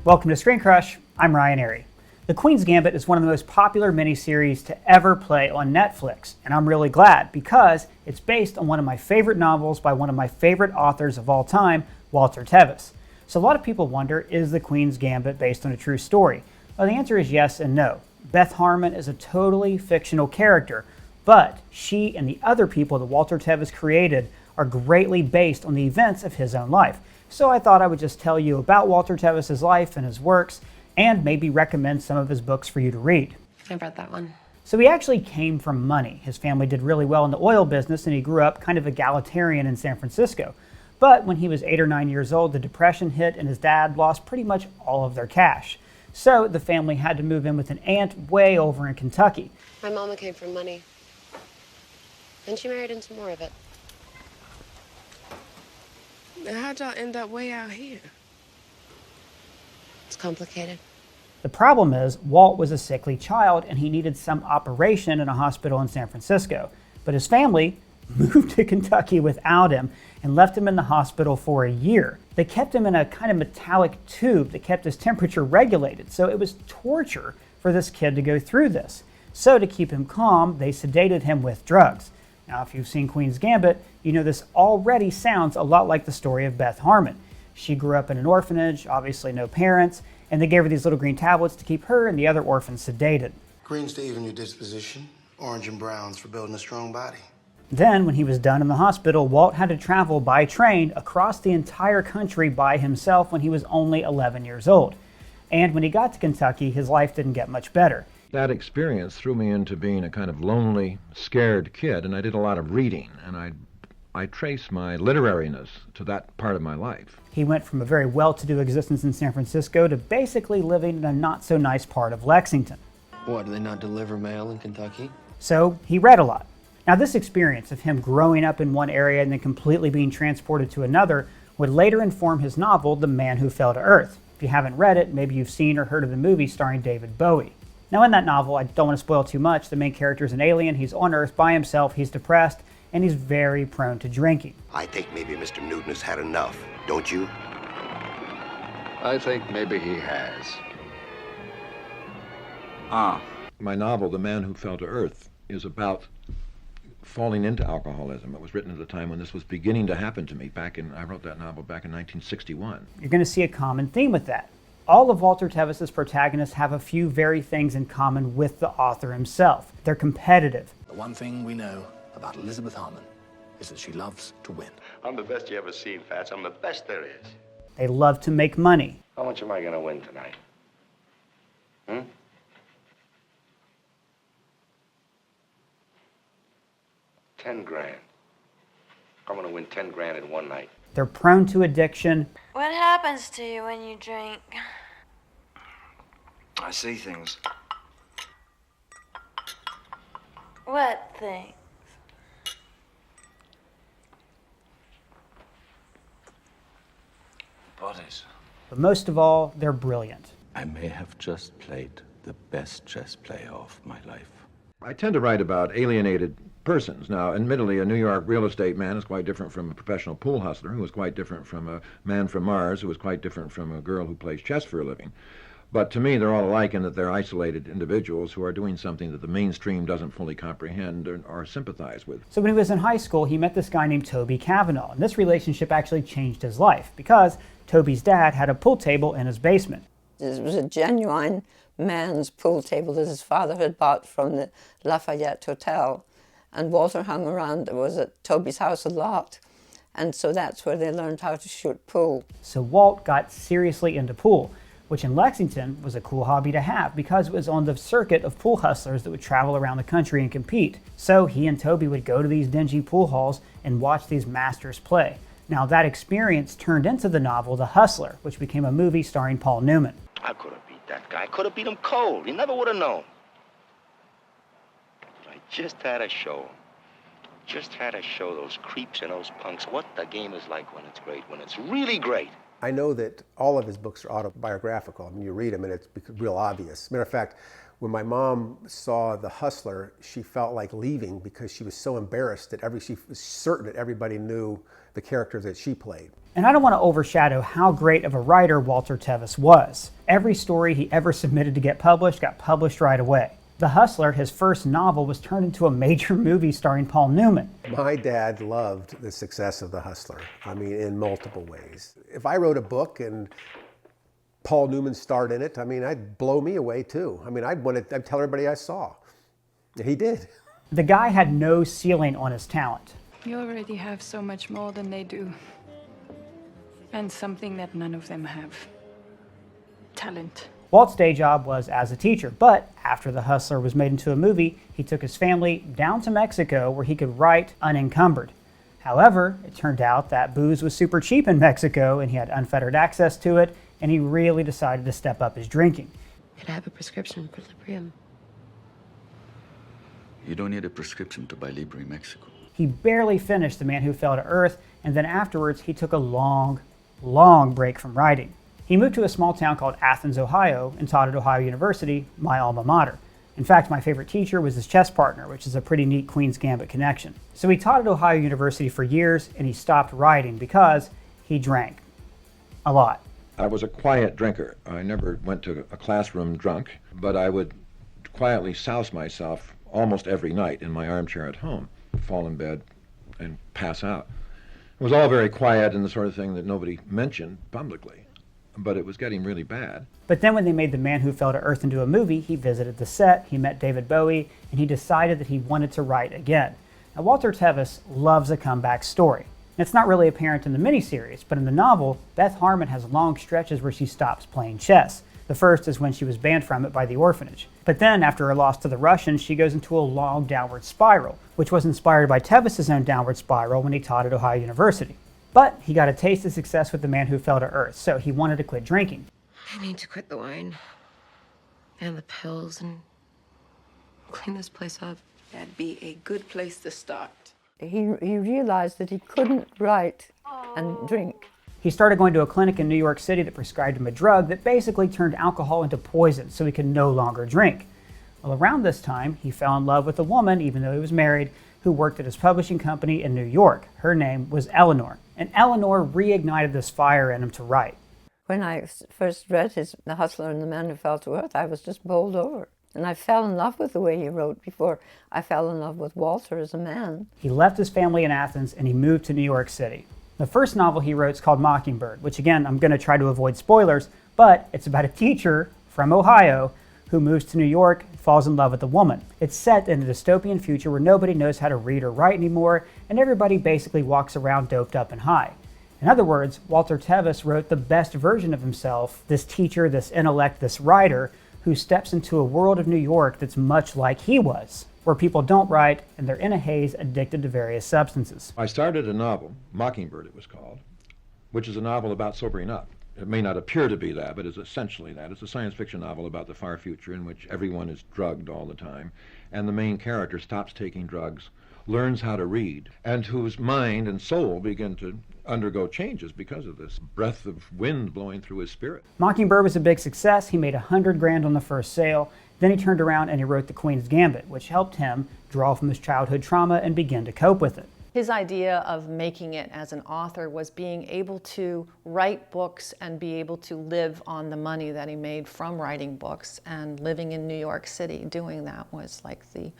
Welcome to Screen Crush. I'm Ryan Airy. The Queen's Gambit is one of the most popular miniseries to ever play on Netflix, and I'm really glad because it's based on one of my favorite novels by one of my favorite authors of all time, Walter Tevis. So a lot of people wonder, is The Queen's Gambit based on a true story? Well, the answer is yes and no. Beth Harmon is a totally fictional character, but she and the other people that Walter Tevis created are greatly based on the events of his own life. So I thought I would just tell you about Walter Tevis's life and his works, and maybe recommend some of his books for you to read. I read that one. So he actually came from money. His family did really well in the oil business, and he grew up kind of egalitarian in San Francisco. But when he was 8 or 9 years old, the Depression hit, and his dad lost pretty much all of their cash. So the family had to move in with an aunt way over in Kentucky. My mama came from money. Then she married into more of it. How'd y'all end up way out here? It's complicated. The problem is, Walt was a sickly child and he needed some operation in a hospital in San Francisco. But his family moved to Kentucky without him and left him in the hospital for a year. They kept him in a kind of metallic tube that kept his temperature regulated, so it was torture for this kid to go through this. So to keep him calm, they sedated him with drugs. Now, if you've seen Queen's Gambit, you know this already sounds a lot like the story of Beth Harmon. She grew up in an orphanage, obviously no parents, and they gave her these little green tablets to keep her and the other orphans sedated. Greens to even your disposition, orange and browns for building a strong body. Then, when he was done in the hospital, Walt had to travel by train across the entire country by himself when he was only 11 years old. And when he got to Kentucky, his life didn't get much better. That experience threw me into being a kind of lonely, scared kid, and I did a lot of reading, and I traced my literariness to that part of my life. He went from a very well-to-do existence in San Francisco to basically living in a not-so-nice part of Lexington. What, do they not deliver mail in Kentucky? So he read a lot. Now, this experience of him growing up in one area and then completely being transported to another would later inform his novel, The Man Who Fell to Earth. If you haven't read it, maybe you've seen or heard of the movie starring David Bowie. Now, in that novel, I don't want to spoil too much, the main character is an alien, he's on Earth by himself, he's depressed, and he's very prone to drinking. I think maybe Mr. Newton has had enough, don't you? I think maybe he has. My novel, The Man Who Fell to Earth, is about falling into alcoholism. It was written at a time when this was beginning to happen to me. I wrote that novel back in 1961. You're going to see a common theme with that. All of Walter Tevis's protagonists have a few very things in common with the author himself. They're competitive. The one thing we know about Elizabeth Harmon is that she loves to win. I'm the best you ever seen, Fats. I'm the best there is. They love to make money. How much am I gonna win tonight? 10 grand. I'm gonna win 10 grand in one night. They're prone to addiction. What happens to you when you drink? I see things. What things? Bodies. But most of all, they're brilliant. I may have just played the best chess player of my life. I tend to write about alienated persons. Now, admittedly, a New York real estate man is quite different from a professional pool hustler, who is quite different from a man from Mars, who is quite different from a girl who plays chess for a living. But to me, they're all alike in that they're isolated individuals who are doing something that the mainstream doesn't fully comprehend or sympathize with. So when he was in high school, he met this guy named Toby Cavanaugh, and this relationship actually changed his life because Toby's dad had a pool table in his basement. It was a genuine man's pool table that his father had bought from the Lafayette Hotel. And Walter hung around, it was at Toby's house a lot. And so that's where they learned how to shoot pool. So Walt got seriously into pool, which in Lexington was a cool hobby to have because it was on the circuit of pool hustlers that would travel around the country and compete. So he and Toby would go to these dingy pool halls and watch these masters play. Now that experience turned into the novel The Hustler, which became a movie starring Paul Newman. I could have beat that guy. I could have beat him cold. You never would have known. But I just had to show him. Just had to show those creeps and those punks what the game is like when it's great, when it's really great. I know that all of his books are autobiographical. I mean, you read them and it's real obvious. Matter of fact, when my mom saw The Hustler, she felt like leaving because she was so embarrassed that she was certain that everybody knew the character that she played. And I don't want to overshadow how great of a writer Walter Tevis was. Every story he ever submitted to get published got published right away. The Hustler, his first novel, was turned into a major movie starring Paul Newman. My dad loved the success of The Hustler, I mean, in multiple ways. If I wrote a book and Paul Newman starred in it, I mean, I'd blow me away too. I mean, I'd tell everybody I saw. He did. The guy had no ceiling on his talent. You already have so much more than they do. And something that none of them have. Talent. Walt's day job was as a teacher, but after The Hustler was made into a movie, he took his family down to Mexico where he could write unencumbered. However, it turned out that booze was super cheap in Mexico and he had unfettered access to it, and he really decided to step up his drinking. Could I have a prescription for Librium? You don't need a prescription to buy Libre in Mexico. He barely finished The Man Who Fell to Earth, and then afterwards he took a long break from writing. He moved to a small town called Athens, Ohio, and taught at Ohio University, my alma mater. In fact, my favorite teacher was his chess partner, which is a pretty neat Queen's Gambit connection. So he taught at Ohio University for years, and he stopped writing because he drank. A lot. I was a quiet drinker. I never went to a classroom drunk, but I would quietly souse myself almost every night in my armchair at home, fall in bed and pass out. It was all very quiet and the sort of thing that nobody mentioned publicly, but it was getting really bad. But then when they made The Man Who Fell to Earth into a movie, he visited the set, he met David Bowie, and he decided that he wanted to write again. Now, Walter Tevis loves a comeback story. It's not really apparent in the miniseries, but in the novel, Beth Harmon has long stretches where she stops playing chess. The first is when she was banned from it by the orphanage. But then, after her loss to the Russians, she goes into a long downward spiral, which was inspired by Tevis's own downward spiral when he taught at Ohio University. But he got a taste of success with The Man Who Fell to Earth, so he wanted to quit drinking. I need to quit the wine. And the pills and clean this place up. That'd be a good place to start. He realized that he couldn't write and drink. He started going to a clinic in New York City that prescribed him a drug that basically turned alcohol into poison so he could no longer drink. Well, around this time, he fell in love with a woman, even though he was married, who worked at his publishing company in New York. Her name was Eleanor, and Eleanor reignited this fire in him to write. When I first read The Hustler and the Man Who Fell to Earth, I was just bowled over. And I fell in love with the way he wrote before I fell in love with Walter as a man. He left his family in Athens and he moved to New York City. The first novel he wrote is called Mockingbird, which again, I'm going to try to avoid spoilers, but it's about a teacher from Ohio who moves to New York and falls in love with a woman. It's set in a dystopian future where nobody knows how to read or write anymore, and everybody basically walks around doped up and high. In other words, Walter Tevis wrote the best version of himself, this teacher, this intellect, this writer, who steps into a world of New York that's much like he was, where people don't write and they're in a haze addicted to various substances. I started a novel, Mockingbird it was called, which is a novel about sobering up. It may not appear to be that, but it's essentially that. It's a science fiction novel about the far future in which everyone is drugged all the time, and the main character stops taking drugs, learns how to read, and whose mind and soul begin to undergo changes because of this breath of wind blowing through his spirit. Mockingbird was a big success. He made $100 grand on the first sale. Then he turned around and he wrote The Queen's Gambit, which helped him draw from his childhood trauma and begin to cope with it. His idea of making it as an author was being able to write books and be able to live on the money that he made from writing books, and living in New York City doing that was like the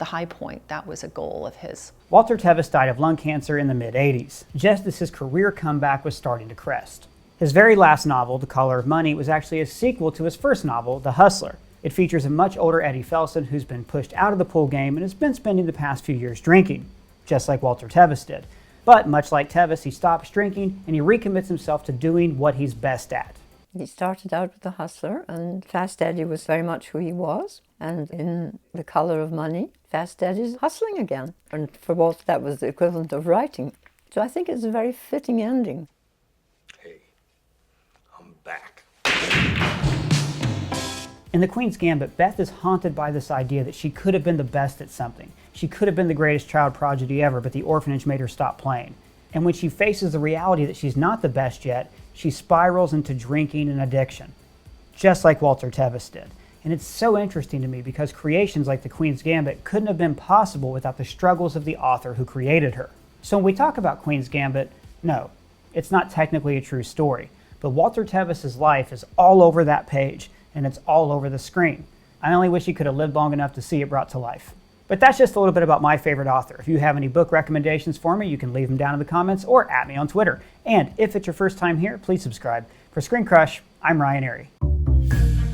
high point. That was a goal of his. Walter Tevis died of lung cancer in the mid-'80s, just as his career comeback was starting to crest. His very last novel, The Color of Money, was actually a sequel to his first novel, The Hustler. It features a much older Eddie Felson who's been pushed out of the pool game and has been spending the past few years drinking, just like Walter Tevis did. But much like Tevis, he stops drinking and he recommits himself to doing what he's best at. He started out with The Hustler, and Fast Eddie was very much who he was. And in The Color of Money, Fast Eddie's hustling again. And for Walter, that was the equivalent of writing. So I think it's a very fitting ending. Hey, I'm back. In The Queen's Gambit, Beth is haunted by this idea that she could have been the best at something. She could have been the greatest child prodigy ever, but the orphanage made her stop playing. And when she faces the reality that she's not the best yet, she spirals into drinking and addiction, just like Walter Tevis did. And it's so interesting to me because creations like The Queen's Gambit couldn't have been possible without the struggles of the author who created her. So when we talk about Queen's Gambit, no, it's not technically a true story. But Walter Tevis's life is all over that page, and it's all over the screen. I only wish he could have lived long enough to see it brought to life. But that's just a little bit about my favorite author. If you have any book recommendations for me, you can leave them down in the comments or at me on Twitter. And if it's your first time here, please subscribe. For Screen Crush, I'm Ryan Arey.